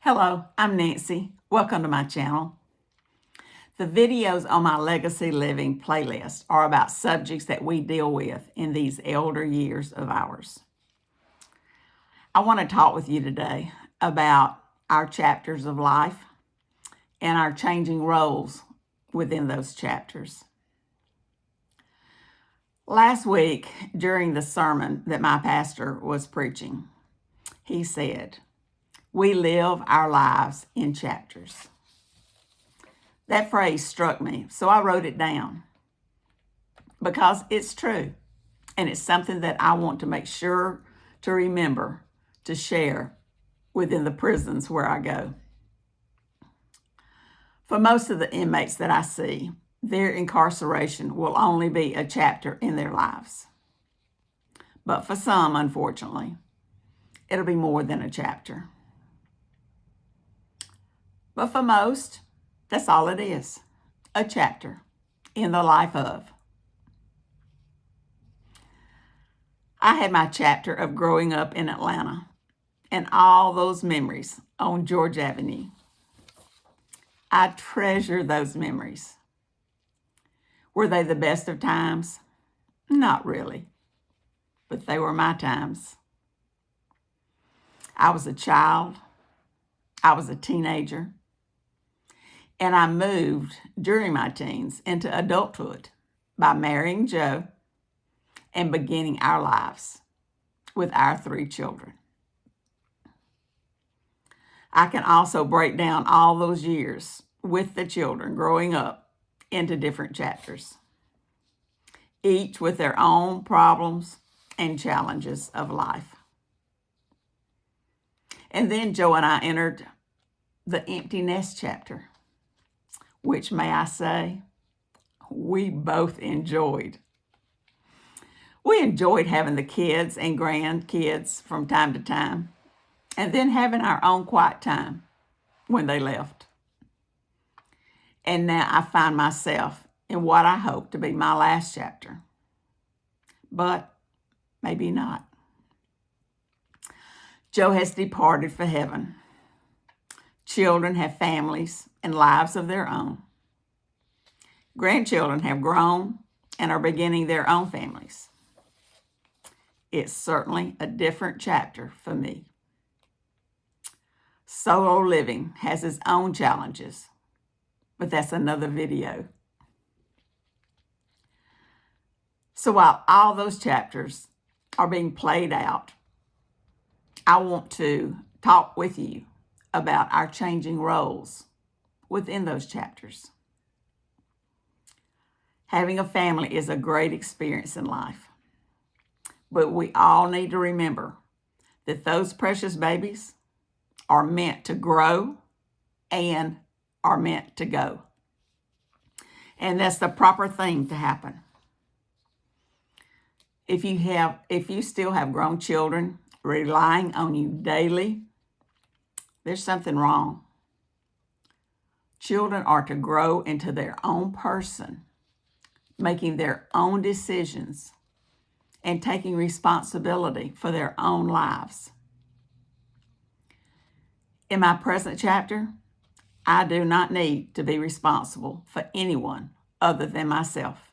Hello, I'm Nancy. Welcome to my channel. The videos on my Legacy Living playlist are about subjects that we deal with in these elder years of ours. I want to talk with you today about our chapters of life and our changing roles within those chapters. Last week, during the sermon that my pastor was preaching, he said, "We live our lives in chapters." That phrase struck me, so I wrote it down because it's true, and it's something that I want to make sure to remember to share within the prisons where I go. For most of the inmates that I see, their incarceration will only be a chapter in their lives. But for some, unfortunately, it'll be more than a chapter. But for most, that's all it is, a chapter in the life of. I had my chapter of growing up in Atlanta and all those memories on George Avenue. I treasure those memories. Were they the best of times? Not really, but they were my times. I was a child, I was a teenager, and I moved during my teens into adulthood by marrying Joe and beginning our lives with our 3 children. I can also break down all those years with the children growing up into different chapters, each with their own problems and challenges of life. And then Joe and I entered the empty nest chapter, which, may I say, we both enjoyed. We enjoyed having the kids and grandkids from time to time, and then having our own quiet time when they left. And now I find myself in what I hope to be my last chapter, but maybe not. Joe has departed for heaven. Children have families and lives of their own. Grandchildren have grown and are beginning their own families. It's certainly a different chapter for me. Solo living has its own challenges, but that's another video. So while all those chapters are being played out, I want to talk with you about our changing roles within those chapters. Having a family is a great experience in life, but we all need to remember that those precious babies are meant to grow and are meant to go. And that's the proper thing to happen. If you still have grown children relying on you daily, there's something wrong. Children are to grow into their own person, making their own decisions and taking responsibility for their own lives. In my present chapter, I do not need to be responsible for anyone other than myself.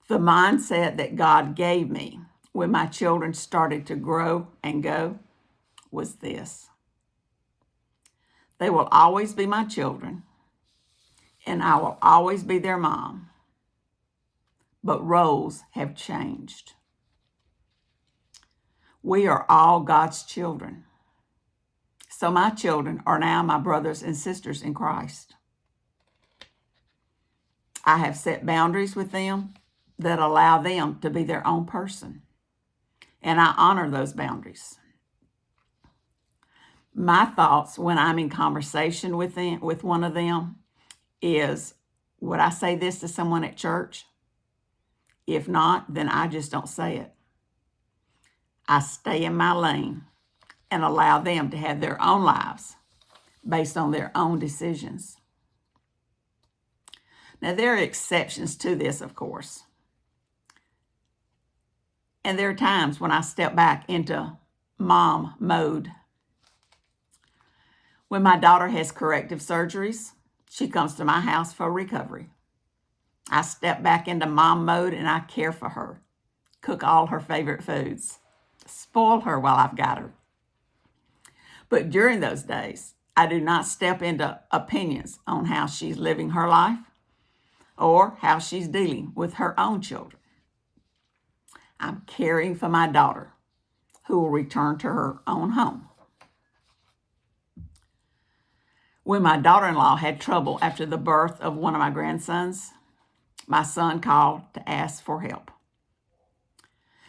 The mindset that God gave me when my children started to grow and go was this: they will always be my children, and I will always be their mom, but roles have changed. We are all God's children. So my children are now my brothers and sisters in Christ. I have set boundaries with them that allow them to be their own person, and I honor those boundaries. My thoughts when I'm in conversation with one of them is, would I say this to someone at church? If not, then I just don't say it. I stay in my lane and allow them to have their own lives based on their own decisions. Now, there are exceptions to this, of course. And there are times when I step back into mom mode When my daughter has corrective surgeries, she comes to my house for recovery. I step back into mom mode and I care for her, cook all her favorite foods, spoil her while I've got her. But during those days, I do not step into opinions on how she's living her life or how she's dealing with her own children. I'm caring for my daughter, who will return to her own home. When my daughter-in-law had trouble after the birth of one of my grandsons, my son called to ask for help.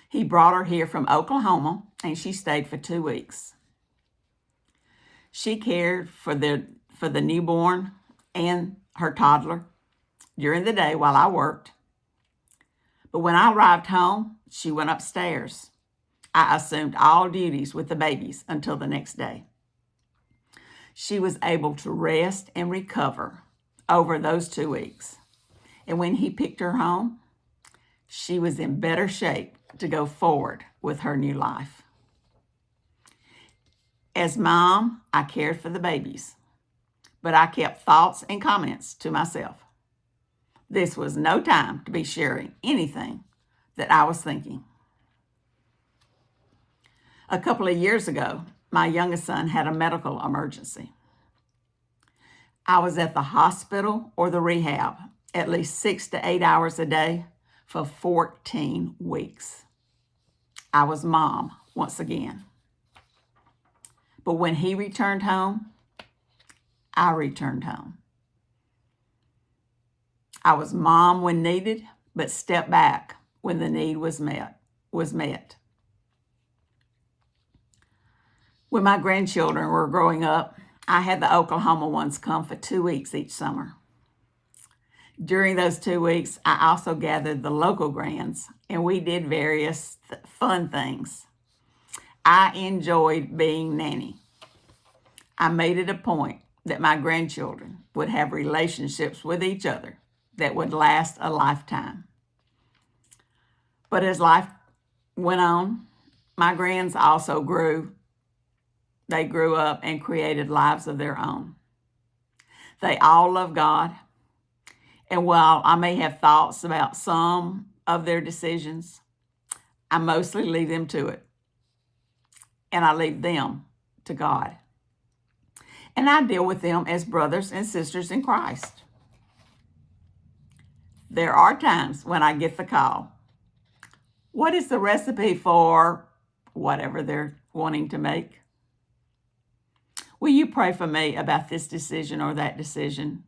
He brought her here from Oklahoma, and she stayed for 2 weeks. She cared for the newborn and her toddler during the day while I worked. But when I arrived home, she went upstairs. I assumed all duties with the babies until the next day. She was able to rest and recover over those 2 weeks. And when he picked her home, she was in better shape to go forward with her new life. As mom, I cared for the babies, but I kept thoughts and comments to myself. This was no time to be sharing anything that I was thinking. A couple of years ago, my youngest son had a medical emergency. I was at the hospital or the rehab at least 6 to 8 hours a day for 14 weeks. I was mom once again. But when he returned home, I returned home. I was mom when needed, but stepped back when the need was met. When my grandchildren were growing up, I had the Oklahoma ones come for 2 weeks each summer. During those 2 weeks, I also gathered the local grands, and we did various fun things. I enjoyed being nanny. I made it a point that my grandchildren would have relationships with each other that would last a lifetime. But as life went on, my grands also grew. They grew up and created lives of their own. They all love God. And while I may have thoughts about some of their decisions, I mostly leave them to it. And I leave them to God. And I deal with them as brothers and sisters in Christ. There are times when I get the call. What is the recipe for whatever they're wanting to make? Will you pray for me about this decision or that decision?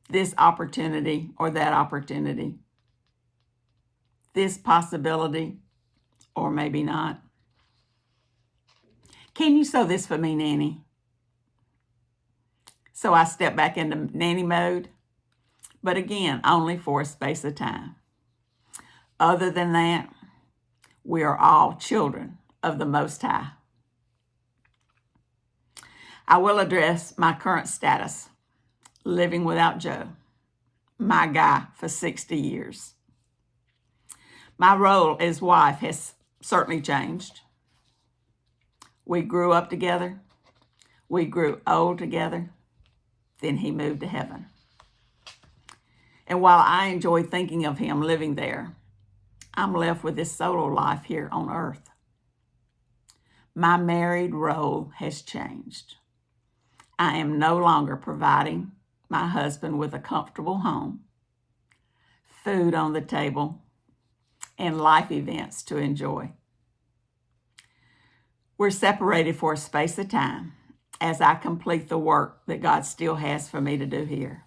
This opportunity or that opportunity? This possibility or maybe not? Can you sew this for me, Nanny? So I step back into nanny mode, but again, only for a space of time. Other than that, we are all children of the Most High. I will address my current status, living without Joe, my guy for 60 years. My role as wife has certainly changed. We grew up together. We grew old together. Then he moved to heaven. And while I enjoy thinking of him living there, I'm left with this solo life here on earth. My married role has changed. I am no longer providing my husband with a comfortable home, food on the table, and life events to enjoy. We're separated for a space of time as I complete the work that God still has for me to do here.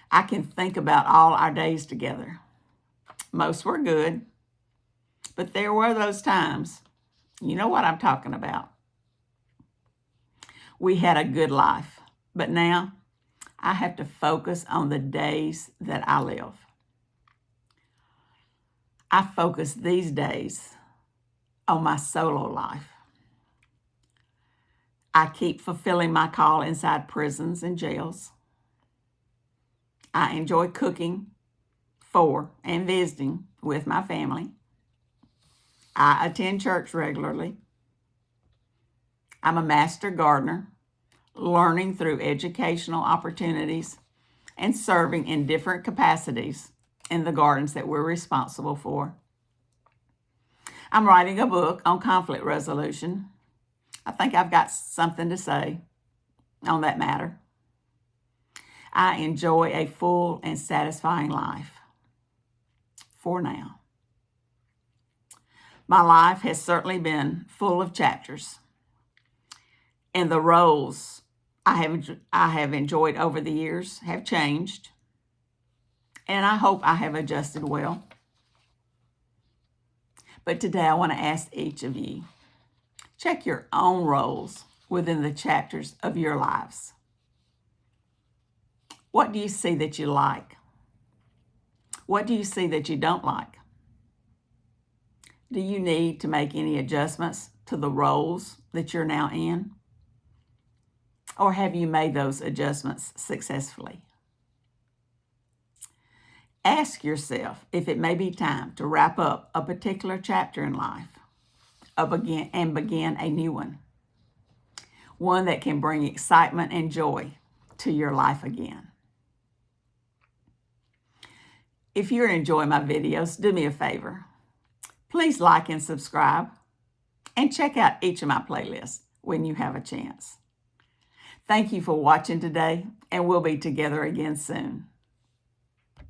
I can think about all our days together. Most were good, but there were those times. You know what I'm talking about. We had a good life, but now I have to focus on the days that I live. I focus these days on my solo life. I keep fulfilling my call inside prisons and jails. I enjoy cooking for and visiting with my family. I attend church regularly. I'm a master gardener, learning through educational opportunities and serving in different capacities in the gardens that we're responsible for. I'm writing a book on conflict resolution. I think I've got something to say on that matter. I enjoy a full and satisfying life for now. My life has certainly been full of chapters, and the roles I have enjoyed over the years have changed, and I hope I have adjusted well. But today I want to ask each of you, check your own roles within the chapters of your lives. What do you see that you like? What do you see that you don't like? Do you need to make any adjustments to the roles that you're now in? Or have you made those adjustments successfully? Ask yourself if it may be time to wrap up a particular chapter in life and begin a new one. One that can bring excitement and joy to your life again. If you're enjoying my videos, do me a favor. Please like and subscribe, and check out each of my playlists when you have a chance. Thank you for watching today, and we'll be together again soon.